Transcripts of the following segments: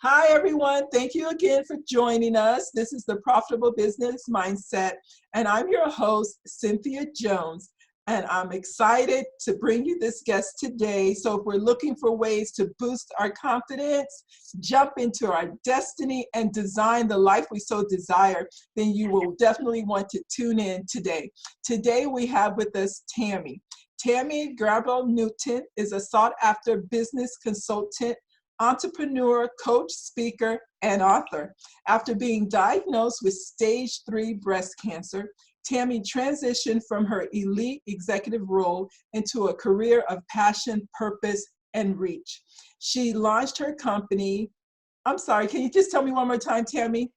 Hi, everyone. Thank you again for joining us. This is the Profitable Business Mindset, and I'm your host, Cynthia Jones. And I'm excited to bring you this guest today. So if we're looking for ways to boost our confidence, jump into our destiny, and design the life we so desire, then you will definitely want to tune in today. Today we have with us Tammey. Tammey Gable-Newton is a sought-after business consultant, entrepreneur, coach, speaker, and author. After being diagnosed with stage 3 breast cancer, Tammey transitioned from her elite executive role into a career of passion, purpose, and reach. She launched her company. I'm sorry, can you just tell me one more time, Tammey?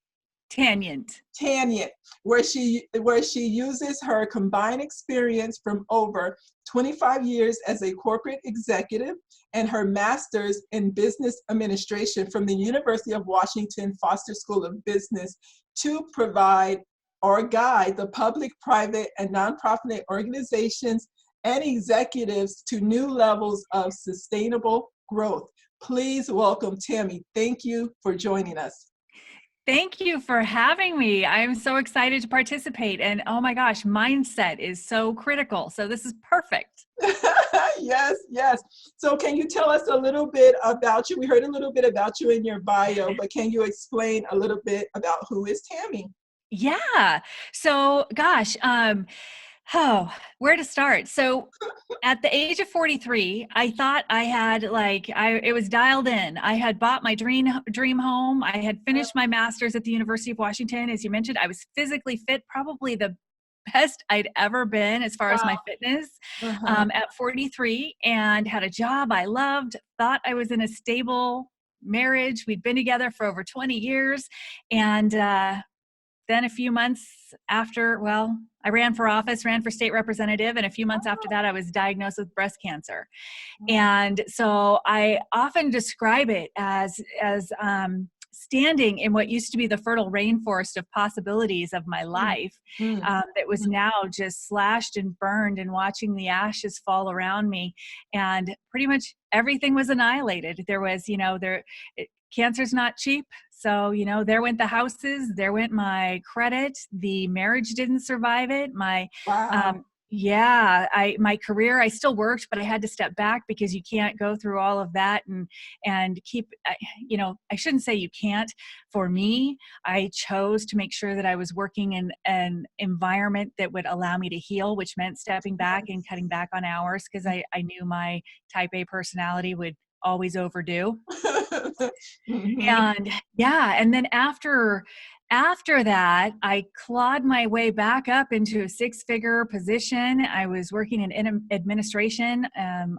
Tangent. Tangent, where she uses her combined experience from over 25 years as a corporate executive and her master's in business administration from the University of Washington Foster School of Business to provide or guide the public, private, and nonprofit organizations and executives to new levels of sustainable growth. Please welcome Tammey. Thank you for joining us. Thank you for having me. I'm so excited to participate. And oh my gosh, mindset is so critical. So this is perfect. Yes. So can you tell us a little bit about you? We heard a little bit about you in your bio, but can you explain a little bit about who is Tammey? Yeah. So gosh, where to start? So at the age of 43, I thought I had it was dialed in. I had bought my dream home. I had finished my master's at the University of Washington. As you mentioned, I was physically fit, probably the best I'd ever been as far as Wow. my fitness Uh-huh. at 43, and had a job I loved, thought I was in a stable marriage. We'd been together for over 20 years. And then a few months after, I ran for office, ran for state representative, and a few months after that, I was diagnosed with breast cancer. And so I often describe it as standing in what used to be the fertile rainforest of possibilities of my life, that was now just slashed and burned, and watching the ashes fall around me, and pretty much everything was annihilated. There was, cancer's not cheap. So, there went the houses, there went my credit, the marriage didn't survive it. My Wow. my career, I still worked, but I had to step back because you can't go through all of that and keep, I shouldn't say you can't. For me, I chose to make sure that I was working in an environment that would allow me to heal, which meant stepping back and cutting back on hours, because I knew my type A personality would always overdo. And and then after that, I clawed my way back up into a 6-figure position. I was working in administration,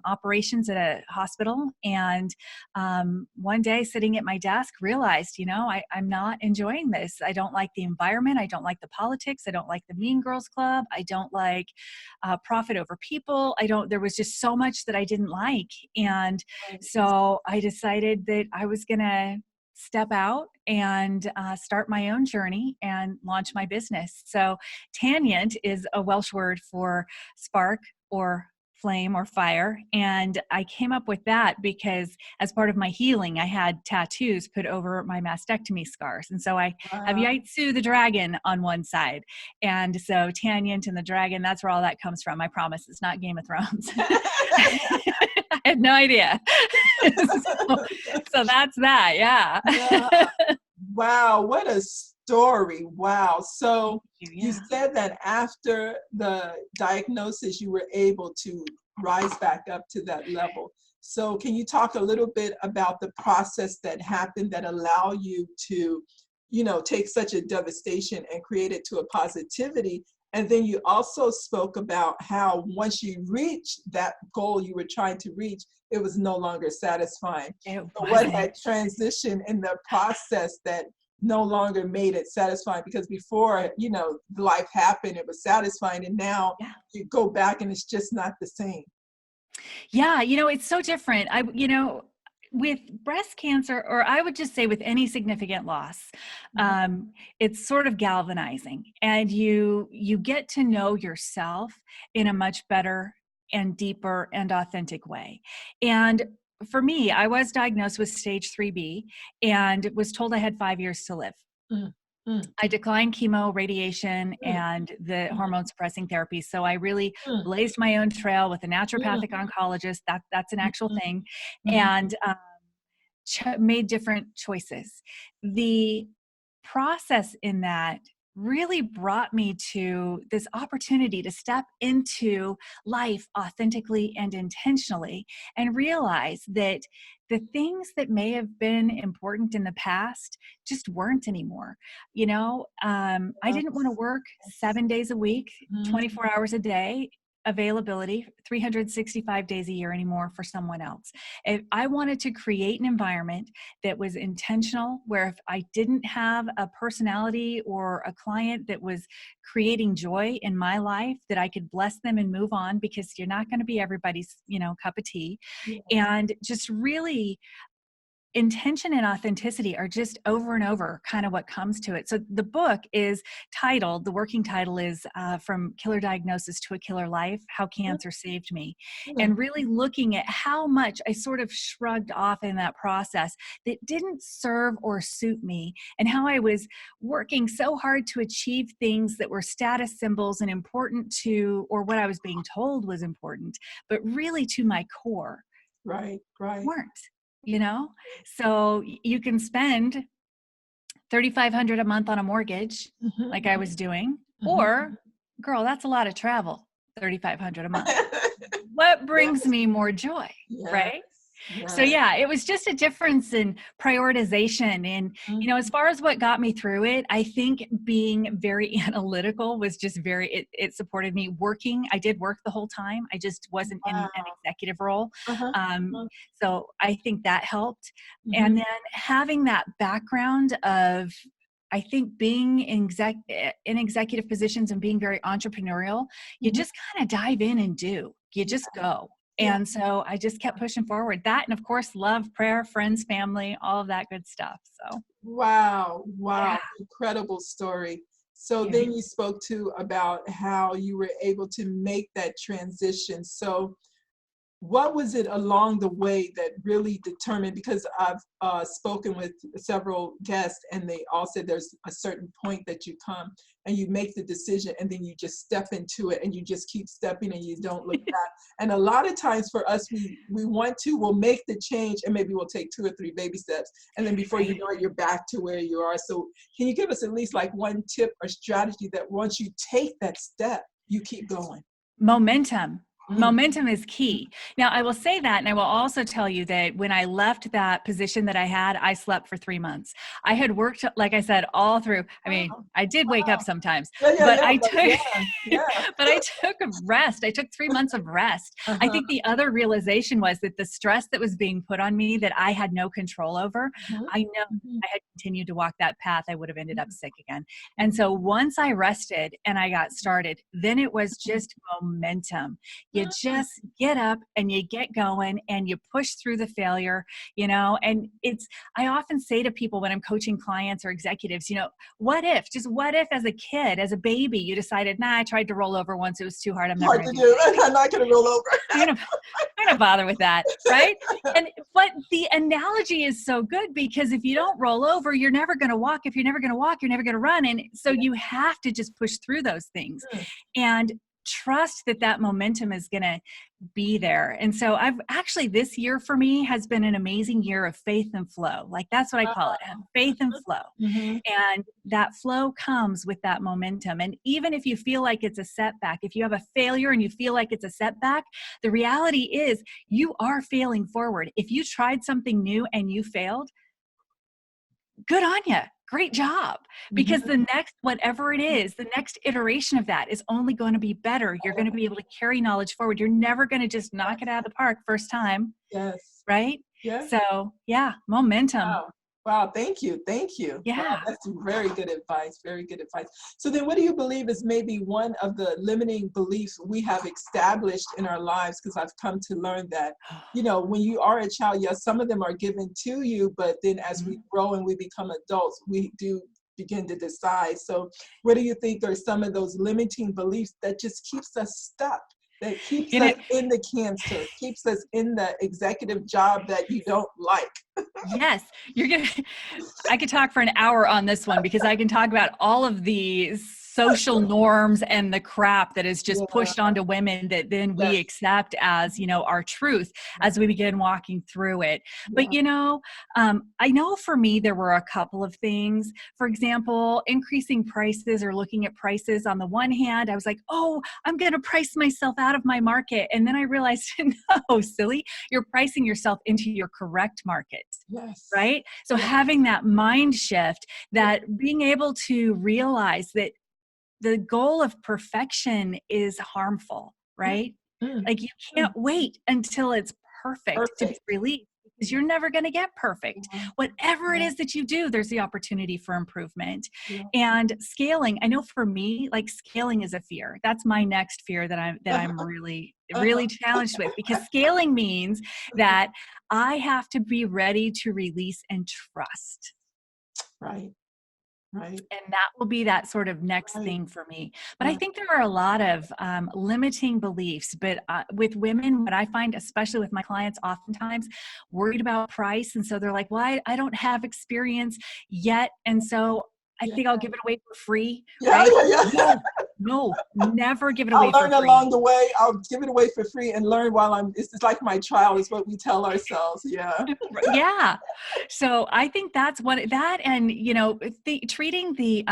operations at a hospital. And one day, sitting at my desk, realized, I'm not enjoying this. I don't like the environment. I don't like the politics. I don't like the Mean Girls Club. I don't like profit over people. There was just so much that I didn't like. And so I decided that I was going to step out and start my own journey and launch my business. So Tangent is a Welsh word for spark or flame or fire. And I came up with that because as part of my healing, I had tattoos put over my mastectomy scars. And so I have Wow. Yaitsu the dragon on one side. And so Tangent and the dragon, that's where all that comes from. I promise it's not Game of Thrones. I had no idea. so that's that. Yeah. Yeah. Wow, what a story. Wow. So you Yeah. said that after the diagnosis, you were able to rise back up to that level. So can you talk a little bit about the process that happened that allowed you to, take such a devastation and create it to a positivity? And then you also spoke about how once you reached that goal you were trying to reach, it was no longer satisfying. It So what wasn't. had transitioned in the process that no longer made it satisfying? Because before, life happened, it was satisfying, and now Yeah. you go back and it's just not the same. Yeah. It's so different. With breast cancer, or I would just say with any significant loss, it's sort of galvanizing, and you get to know yourself in a much better and deeper and authentic way. And for me, I was diagnosed with stage 3B and was told I had 5 years to live. Mm, mm, I declined chemo, radiation, mm, and the mm, hormone suppressing therapy. So I really mm, blazed my own trail with a mm, naturopathic oncologist. That's an actual mhm, thing, mhm. and made different choices. The process in that really brought me to this opportunity to step into life authentically and intentionally and realize that the things that may have been important in the past just weren't anymore. I didn't want to Yes, work yes. 7 days a week, Mhm. 24 hours a day, availability 365 days a year anymore for someone else. If I wanted to create an environment that was intentional, where if I didn't have a personality or a client that was creating joy in my life, that I could bless them and move on, because you're not going to be everybody's, cup of tea. Yes. And just really, intention and authenticity are just over and over kind of what comes to it. So the book is titled, the working title is From Killer Diagnosis to a Killer Life, How Cancer Saved Me. Mm, And really looking at how much I sort of shrugged off in that process that didn't serve or suit me, and how I was working so hard to achieve things that were status symbols and important to, or what I was being told was important, but really to my core right, right. weren't, you know? So you can spend 3,500 a month on a mortgage Mhm, like I was doing, mhm, or girl, that's a lot of travel, 3,500 a month. mhm. What brings Yes, me more joy, yes, right? So yes. yeah, it was just a difference in prioritization. And, as Mhm. far as what got me through it, I think being very analytical was just it supported me. Working, I did work the whole time. I just wasn't in an Wow. executive role. Uh-huh. Um, Uh, so I think that helped. And mhm, then having that background of, I think being in executive positions and being very entrepreneurial, you mhm. just kind of dive in and do. You Yeah, just go. yeah. And so I just kept pushing forward. That, and of course, love, prayer, friends, family, all of that good stuff. So Wow, yeah, wow, incredible story. So yeah. then you spoke to about how you were able to make that transition. So what was it along the way that really determined? Because I've spoken with several guests, and they all said there's a certain point that you come and you make the decision, and then you just step into it, and you just keep stepping, and you don't look back. And a lot of times for us, we'll make the change, and maybe we'll take 2 or 3 baby steps, and then before you Right. know it, you're back to where you are. So can you give us at least like one tip or strategy that once you take that step, you keep going? Momentum. Mm, Momentum is mm. key. Now, I will say that, and I will also tell you that when I left that position that I had, I slept for 3 months. I had worked, like I said, all through. I mean, Wow, I did wake up wow. sometimes, Yeah, yeah, but yeah, I but took, yeah, yeah. but I took a rest. I took 3 months of rest. I Uh-huh. think the other realization was that the stress that was being put on me that I had no control over, Mhm, I know mhm, I had continued to walk that path, I would have ended up mhm, sick again. And mhm, so once I rested and I got started, then it was just momentum. You mhm. just get up and you get going and you push through the failure, and I often say to people when I'm coaching clients or executives, just what if as a kid, as a baby, you decided, nah, I tried to roll over once, it was too hard, I'm never Hard going to to do do. that again. I'm not gonna roll over. I'm gonna bother with that, right? But the analogy is so good, because if you don't roll over, you're never gonna walk. If you're never gonna walk, you're never gonna run. And so Yeah. you have to just push through those things Mm. and trust that that momentum is gonna be there. And so I've actually, this year for me has been an amazing year of faith and flow. Like that's what I call it, faith and flow. Mhm. And that flow comes with that momentum. And even if you feel like it's a setback, if you have a failure and you feel like it's a setback, the reality is you are failing forward. If you tried something new and you failed, good on you. Great job. Because Mhm. the next, whatever it is, the next iteration of that is only going to be better. You're going to be able to carry knowledge forward. You're never going to just knock it out of the park first time, Yes. right? Yeah. So, yeah, momentum. Wow. Wow. Thank you. Thank you. Wow. Yeah. That's very good advice. Very good advice. So then what do you believe is maybe one of the limiting beliefs we have established in our lives? Because I've come to learn that, when you are a child, yes, some of them are given to you, but then as we Mhm. grow and we become adults, we do begin to decide. So what do you think are some of those limiting beliefs that just keeps us stuck That keeps You know, us in the cancer, keeps us in the executive job that you don't like. yes, you're gonna. I could talk for an hour on this one because I can talk about all of the social norms and the crap that is just Yeah, pushed onto women that then we yes, accept as, our truth as we begin walking through it. But, yeah, I know for me, there were a couple of things. For example, increasing prices or looking at prices. On the one hand, I was like, oh, I'm going to price myself out of my market. And then I realized, no, silly, you're pricing yourself into your correct market. yes, Right? So yeah, having that mind shift, yeah, that being able to realize that the goal of perfection is harmful, mm, right? mm, Like you mm. can't wait until it's perfect to be Perfect. released because you're never going to get perfect. Yeah, Whatever it yeah, is that you do, there's the opportunity for improvement. yeah. And scaling, I know for me, like scaling is a fear. That's my next fear that I'm really Uh-huh. really challenged with, because scaling means that I have to be ready to release and trust. Right, right, And that will be that sort of next right, thing for me. But I right. think there are a lot of limiting beliefs. But with women, what I find, especially with my clients, oftentimes worried about price. And so they're like, well, I don't have experience yet. And so I Yeah, think I'll give it away for free, yeah, right? yeah, yeah. No, no, never give it I'll away for learn free. along the way. I'll give it away for free and learn while I'm, it's like my trial is what we tell ourselves. Yeah. Yeah. So I think that's what that, and, treating the,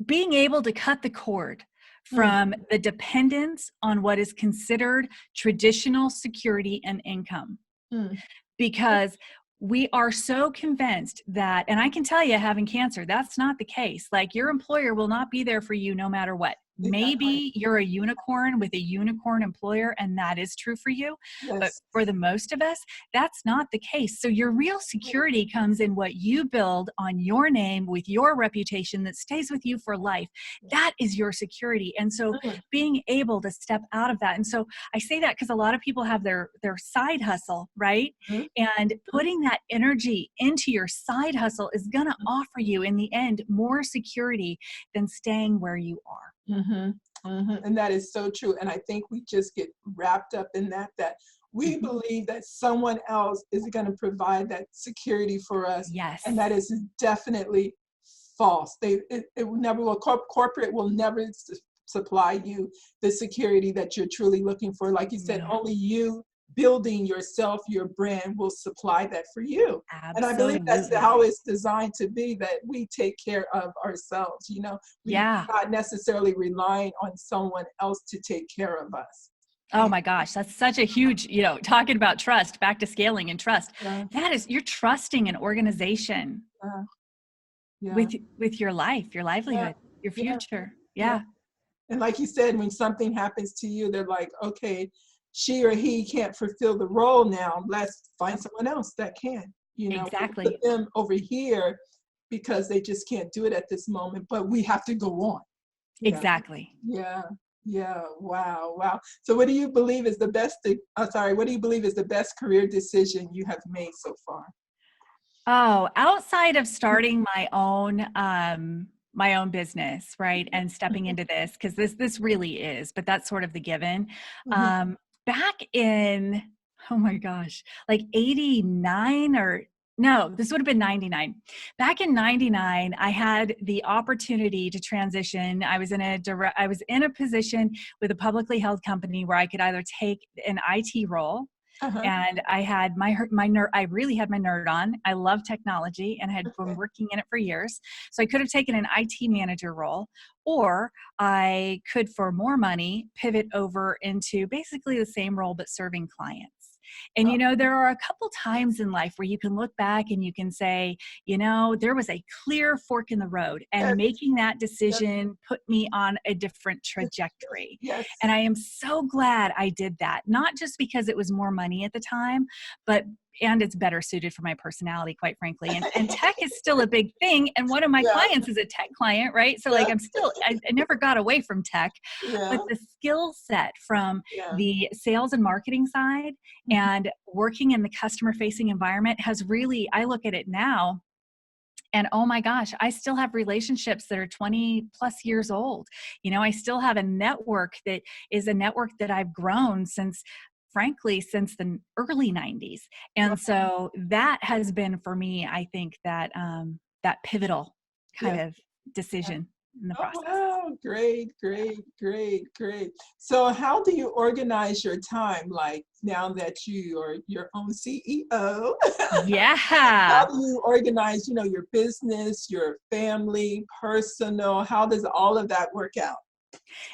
being able to cut the cord Mm, from the dependence on what is considered traditional security and income, mm. because we are so convinced that, and I can tell you, having cancer, that's not the case. Like, your employer will not be there for you no matter what. Exactly. Maybe you're a unicorn with a unicorn employer, and that is true for you. But Yes. for the most of us, that's not the case. So your real security comes in what you build on your name with your reputation that stays with you for life. That is your security. And so Mm, being able to step out of that. And so I say that because a lot of people have their side hustle, right? mm, And mm, putting that energy into your side hustle is going to offer you, in the end, more security than staying where you are. mm-hmm, mm-hmm. And that is so true. And I think we just get wrapped up in that we Mhm. believe that someone else is going to provide that security for us. And that Yes. is definitely false. It will never will. Corporate will never supply you the security that you're truly looking for. Like you said, Yeah, only you building yourself, your brand will supply that for you. And I believe that's absolutely. how it's designed to be, that we take care of ourselves. We Yeah. not necessarily relying on someone else to take care of us. Oh my gosh, that's such a huge, talking about trust, back to scaling and trust. Yeah, That is, you're trusting an organization yeah, yeah, with your life, your yeah, livelihood, your yeah, future. yeah. Yeah, And like you said, when something happens to you, they're like, okay, she or he can't fulfill the role now. Let's find someone else that can. We'll put exactly. them over here because they just can't do it at this moment, but we have to go on. Yeah, Exactly. yeah, yeah. Wow, wow. So what do you believe is the best, what do you believe is the best career decision you have made so far? Oh, outside of starting my own business, right? And stepping into this, because this really is, but that's sort of the given. Mhm. Um, back in, oh my gosh, like 89, or no, this would have been 99. Back in 99, I had the opportunity to transition. I was in a position with a publicly held company where I could either take an IT role, Uh-huh. and I had my nerd. I really had my nerd on. I love technology and had been Okay. working in it for years. So I could have taken an IT manager role, or I could, for more money, pivot over into basically the same role but serving clients. And Oh, there are a couple times in life where you can look back and you can say, there was a clear fork in the road, and yes, making that yes, decision put me on a different yes, trajectory. yes, And I am so glad I did that, not just because it was more money at the time, but and it's better suited for my personality, quite frankly. And tech is still a big thing. And one of my yeah, clients is a tech client, right? So like yeah, I never got away from tech, yeah, but the skill set from yeah. the sales and marketing side Mhm. and working in the customer facing environment has really, I look at it now, And oh my gosh, I still have relationships that are 20 plus years old. I still have a network that is a network that I've grown since, frankly, since the early 90s. And so that has been for me, I think that pivotal kind Yeah. of decision in the Oh, process. wow. Great, great, great, great. So how do you organize your time? Like now that you are your own CEO, how Yeah. do you organize, your business, your family, personal? How does all of that work out?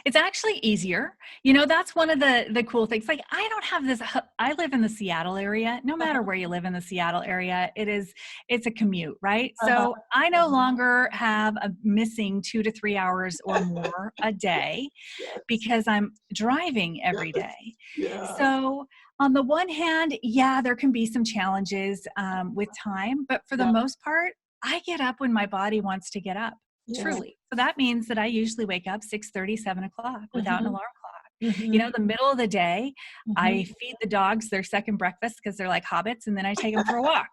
It's actually easier. That's one of the cool things. Like I don't have this, I live in the Seattle area. No matter where you live in the Seattle area, it's a commute, right? Uh-huh. So I no longer have a missing 2 to 3 hours or more a day Yes. because I'm driving every Yes. day. Yeah. So on the one hand, yeah, there can be some challenges with time, but for the Yeah. most part, I get up when my body wants to get up, Yeah. truly. So that means that I usually wake up 6:30, 7 o'clock without an Mm-hmm. alarm clock. Mm-hmm. The middle of the day, Mm-hmm. I feed the dogs their second breakfast because they're like hobbits, and then I take them for a walk,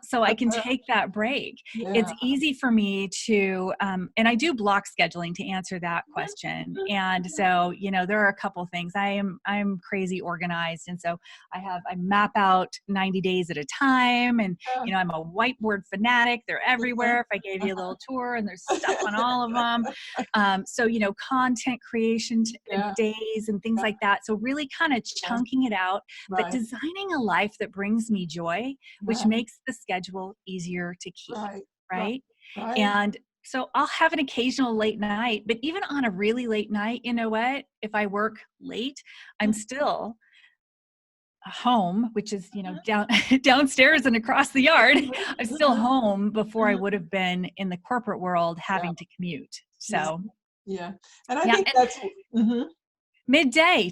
so I can take that break. Yeah. It's easy for me to, and I do block scheduling to answer that question. And so, there are a couple things. I'm crazy organized. And so I map out 90 days at a time. And, Yeah. I'm a whiteboard fanatic. They're Uh-huh. everywhere. If I gave you a little tour and there's stuff on all of them. So, content creation Yeah. days and things Yeah. like that. So really kind of Yeah. chunking it out, but Right. designing a life that brings me joy, which Right. makes the schedule easier to keep, Right. Right. right? Right. And so I'll have an occasional late night, but even on a really late night, you know what? If I work late, I'm still home, which is, down downstairs and across the yard. I'm still Mhm. home before I Mhm. would have been in the corporate world Yeah. having to commute. Yeah. So Yeah. And I yeah, think and that's mhm. midday,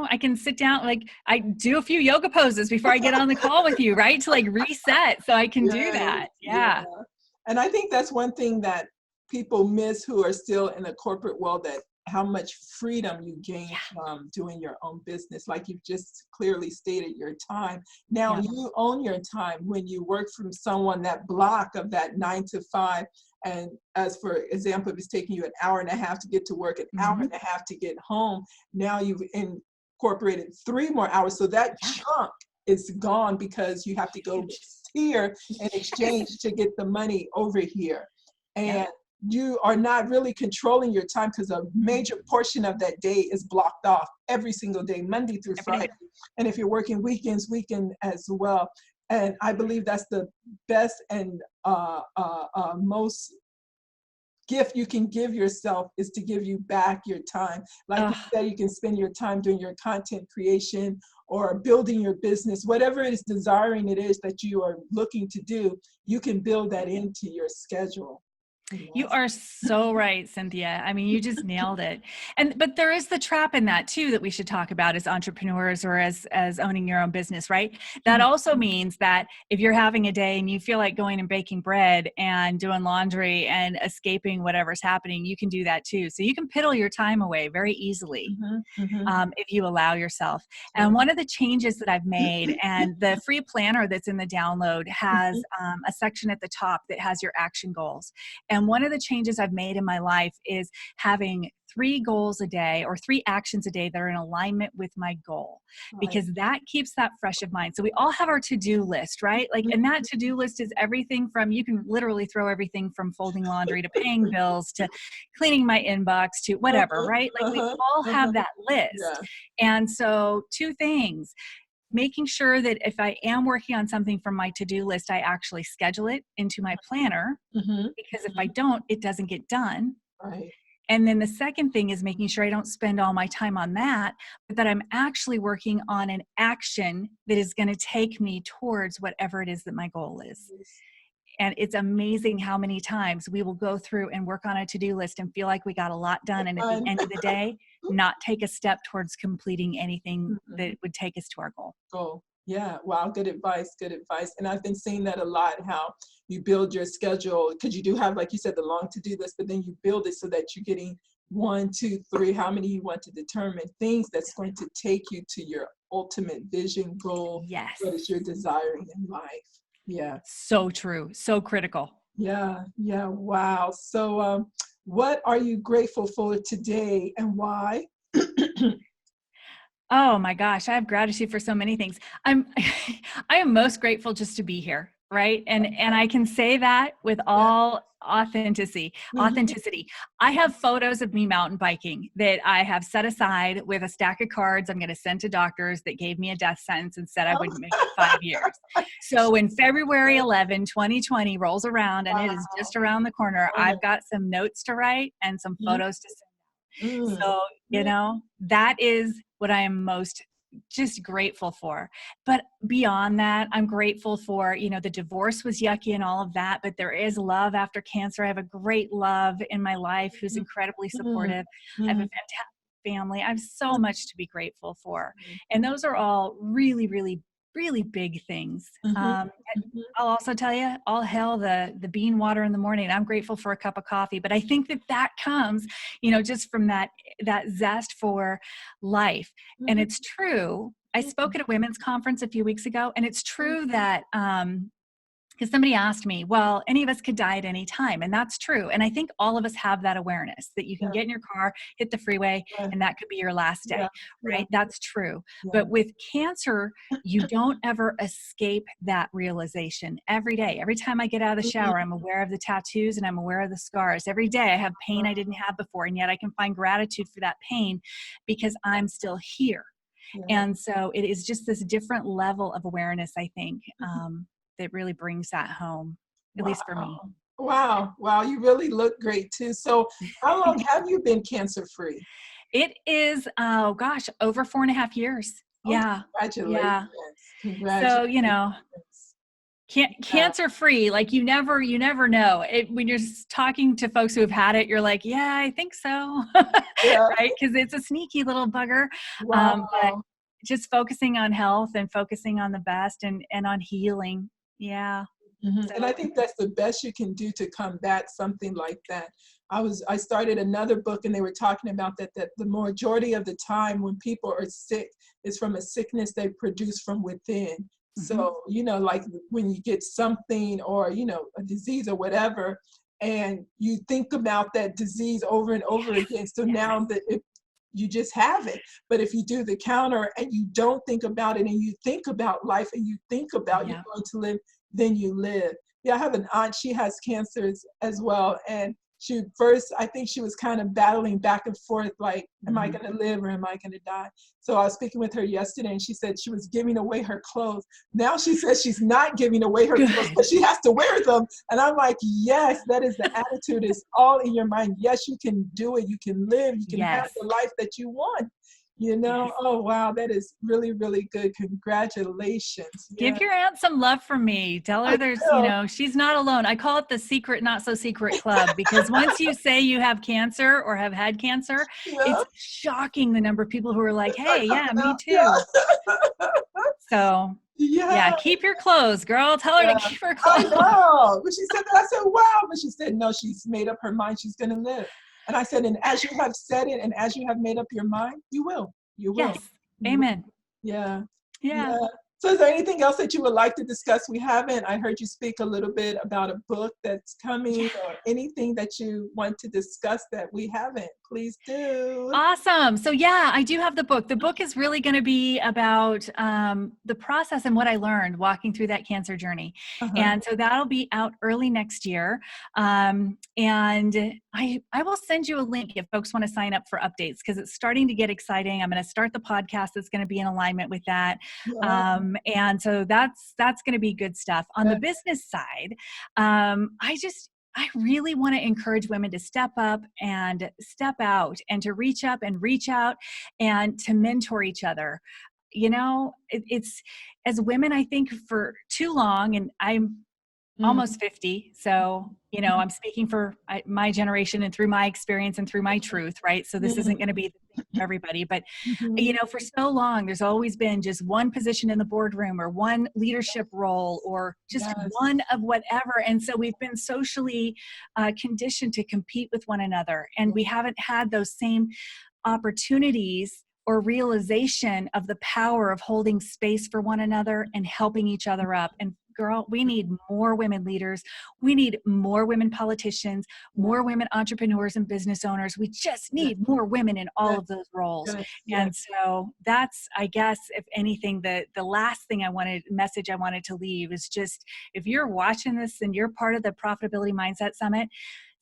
I can sit down, like I do a few yoga poses before I get on the call with you, right? To like reset. So I can do Yes. that. Yeah. Yeah. And I think that's one thing that people miss who are still in the corporate world, that how much freedom you gain Yeah. from doing your own business. Like you've just clearly stated your time. Now Yeah. you own your time. When you work from someone, that block of that 9 to 5, and as for example, if it's taking you an hour and a half to get to work, an hour Hmm. and a half to get home, now you've incorporated 3 more hours. So that Yeah. chunk is gone because you have to go Huge. here in Yes. exchange to get the money over here. Yep. And you are not really controlling your time because a major portion of that day is blocked off every single day, Monday through Every Friday. day. And if you're working weekends, weekend as well. And I believe that's the best and most gift you can give yourself, is to give you back your time. Like you Oh, said, you can spend your time doing your content creation or building your business, whatever it is desiring it is that you are looking to do, you can build that into your schedule. you are so right, Cynthia. I mean, you just nailed it. But there is the trap in that too that we should talk about as entrepreneurs or as owning your own business, right? That Mhm. also means that if you're having a day and you feel like going and baking bread and doing laundry and escaping whatever's happening, you can do that too. So you can piddle your time away very easily. Mhm. Mhm. If you allow yourself. And Right. one of the changes that I've made, and the free planner that's in the download has Mhm. a section at the top that has your action goals. And one of the changes I've made in my life is having 3 goals a day or 3 actions a day that are in alignment with my goal, Right. because that keeps that fresh of mind. So we all have our to-do list, right? Like, and that to-do list is everything from, you can literally throw everything from folding laundry to paying bills to cleaning my inbox to whatever, Uh-huh. right? Like we Uh-huh. all have Uh-huh. that list. Yeah. And so 2 things, making sure that if I am working on something from my to-do list, I actually schedule it into my planner, Mhm. because if I Mhm. don't, it doesn't get done. Right. And then the second thing is making sure I don't spend all my time on that, but that I'm actually working on an action that is going to take me towards whatever it is that my goal is. Yes. And it's amazing how many times we will go through and work on a to-do list and feel like we got a lot done. And at the Fun. end of the day, not take a step towards completing anything Mhm. that would take us to our goal. Goal. Yeah. Wow. Good advice. Good advice. And I've been seeing that a lot, how you build your schedule, because you do have, like you said, the long to-do list, but then you build it so that you're getting 1, 2, 3, how many you want to determine, things that's going to take you to your ultimate vision, goal, Yes. what is your desiring in life. Yeah. So true. So critical. Yeah, yeah, wow. So, what are you grateful for today and why? Oh my gosh, I have gratitude for so many things. I'm I am most grateful just to be here, right? And I can say that with Yeah. all authenticity. Mhm. Authenticity. I have photos of me mountain biking that I have set aside with a stack of cards I'm going to send to doctors that gave me a death sentence and said I wouldn't make it 5 years. So when February 11, 2020 rolls around and it is Wow. just around the corner, Oh, I've got some notes to write and some mhm, photos to send. mm, So, mm, that is what I am most just grateful for. But beyond that, I'm grateful for, the divorce was yucky and all of that, but there is love after cancer. I have a great love in my life who's mm, incredibly mm, supportive. I have a mm, fantastic family. I have so mm, much to be grateful for. And those are all really, really, really big things. mhm, mhm, I'll also tell you, all hell the bean water in the morning. I'm grateful for a cup of coffee, but I think that comes, just from that zest for life. And mhm, it's true. I mhm, spoke at a women's conference a few weeks ago, and it's mm, true that because somebody asked me, well, any of us could die at any time. And that's true. And I think all of us have that awareness that you can yeah, get in your car, hit the freeway, yeah, and that could be your last yeah, day, yeah, right? That's true. yeah. But with cancer, you don't ever escape that realization every day. Every time I get out of the Mhm. shower, I'm aware of the tattoos and I'm aware of the scars. Every day I have pain I didn't have before, and yet I can find gratitude for that pain because I'm still here. Yeah. And so it is just this different level of awareness, I think, Mhm. that really brings that home, at least for me. Wow. Wow. Wow. You really look great too. So, how long have you been cancer free? It is, oh gosh, over 4.5 years. Oh, Yeah. congratulations. Yeah. So, Congratulations. Yeah. cancer free, like you never know it when you're talking to folks who have had it. You're like, yeah, I think so. Yeah. Right. Cause it's a sneaky little bugger. But Wow. just focusing on health and focusing on the best and on healing. Yeah. Mhm. So And I think that's the best you can do to combat something like that. I started another book and they were talking about that the majority of the time when people are sick is from a sickness they produce from within. mhm. So, like when you get something or, a disease or whatever, and you think about that disease over and over again. So Yes. now that you just have it. But if you do the counter and you don't think about it and you think about life and you think about you're Yeah. going to live, then you live. Yeah, I have an aunt, she has cancers as well. And she first, I think she was kind of battling back and forth, like, am I Mhm. going to live or am I going to die? So I was speaking with her yesterday and she said she was giving away her clothes. Now she says she's not giving away her clothes, Good. but she has to wear them. And I'm like, yes, that is the attitude. It's all in your mind. Yes, you can do it. You can live. You can have Yes. the life that you want. Yes. Oh, wow, that is really, really good. Congratulations. Yeah, Give your aunt some love from me. Tell I her will. she's not alone. I call it the secret, not so secret club because once you say you have cancer or have had cancer, Yeah. it's shocking the number of people who are like, hey, yeah, me Yeah. too. So, yeah, Yeah. keep your clothes, girl. Tell her to Yeah. keep her I clothes. know. But she said that. I said, wow. But she said, no, she's made up her mind. She's going to live. And I said, and as you have said it and as you have made up your mind, you will. You will. Yes. You will. Amen. Yeah. Yeah. Yeah. So is there anything else that you would like to discuss? We haven't. I heard you speak a little bit about a book that's Yeah. coming or anything that you want to discuss that we haven't. Please do. Awesome. So yeah, I do have the book. The book is really going to be about the process and what I learned walking through that cancer journey. Uh-huh. And so that'll be out early next year. And I will send you a link if folks want to sign up for updates because it's starting to get exciting. I'm going to start the podcast that's going to be in alignment with that. Yeah. And so that's going to be good stuff. On the Yeah. business side, I really want to encourage women to step up and step out and to reach up and reach out and to mentor each other. It's as women, I think for too long, and I'm Mm, almost 50. So, I'm speaking for my generation and through my experience and through my truth, right? So this isn't mm, going to be the same for everybody, but mhm. for so long, there's always been just one position in the boardroom or one leadership role or just Yes. one of whatever. And so we've been socially conditioned to compete with one another. And we haven't had those same opportunities or realization of the power of holding space for one another and helping each other up and girl, we need more women leaders. We need more women politicians, more women entrepreneurs and business owners. We just Yes, need more women in all yes, of those roles. yes, yes, And so that's, I guess, if anything, the last thing message I wanted to leave is just, if you're watching this and you're part of the Profitability Mindset Summit,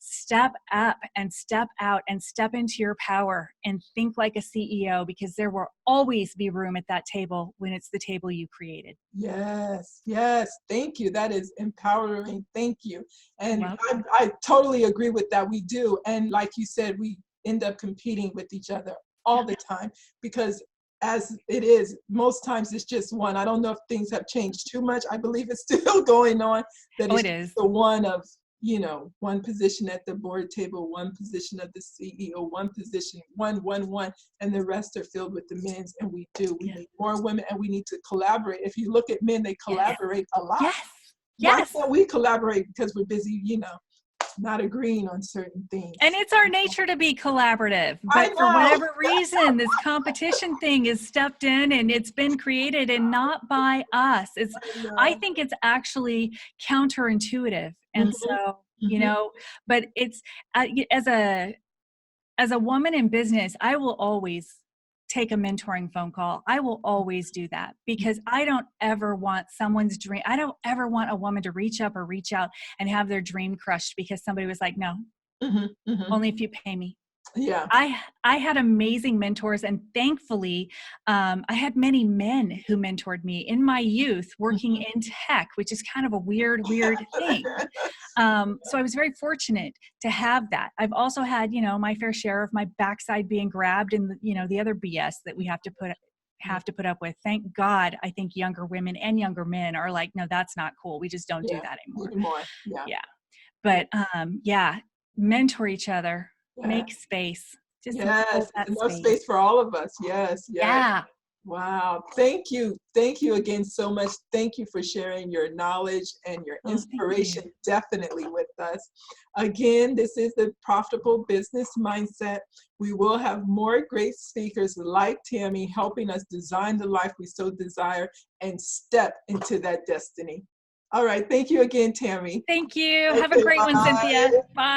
step up and step out and step into your power and think like a CEO, because there will always be room at that table when it's the table you created. yes, yes. Thank you. That is empowering. Thank you. And Well, I totally agree with that. We do. And like you said, we end up competing with each other all the time because as it is, most times it's just one. I don't know if things have changed too much. I believe it's still going on, that oh, it's it just is. the one of, one position at the board table, one position of the CEO, one position, one, and the rest are filled with the men's. And we Yeah. need more women, and we need to collaborate. If you look at men, they Yes. collaborate a lot. Yes. Why Yes. can't we collaborate? Because we're busy, not agreeing on certain things. And it's our nature to be collaborative, I but for know. whatever reason, this competition thing is stepped in and it's been created and not by us. I I know. think it's actually counterintuitive. And Mhm, so, mhm, but it's as a woman in business, I will always take a mentoring phone call. I will always do that because I don't ever want someone's dream. I don't ever want a woman to reach up or reach out and have their dream crushed because somebody was like, no, mhm, mhm. only if you pay me. Yeah. I had amazing mentors, and thankfully, I had many men who mentored me in my youth working Mhm. in tech, which is kind of a weird thing. So I was very fortunate to have that. I've also had, my fair share of my backside being grabbed and, the other BS that we have to put up with. Thank God, I think younger women and younger men are like, no, that's not cool. We just don't do Yeah. that anymore. Anymore. Yeah. Yeah. Yeah. But yeah, mentor each other, Yeah. make space, just hold Yes. that Enough space. space for all of us. Yes. Yes. Yeah. Wow. Thank you. Thank you again so much. Thank you for sharing your knowledge and your Oh, thank you. inspiration definitely with us. Again, this is the Profitable Business Mindset. We will have more great speakers like Tammey helping us design the life we so desire and step into that destiny. All right. Thank you again, Tammey. Thank you. Have a Okay, great one, Cynthia. bye. Bye.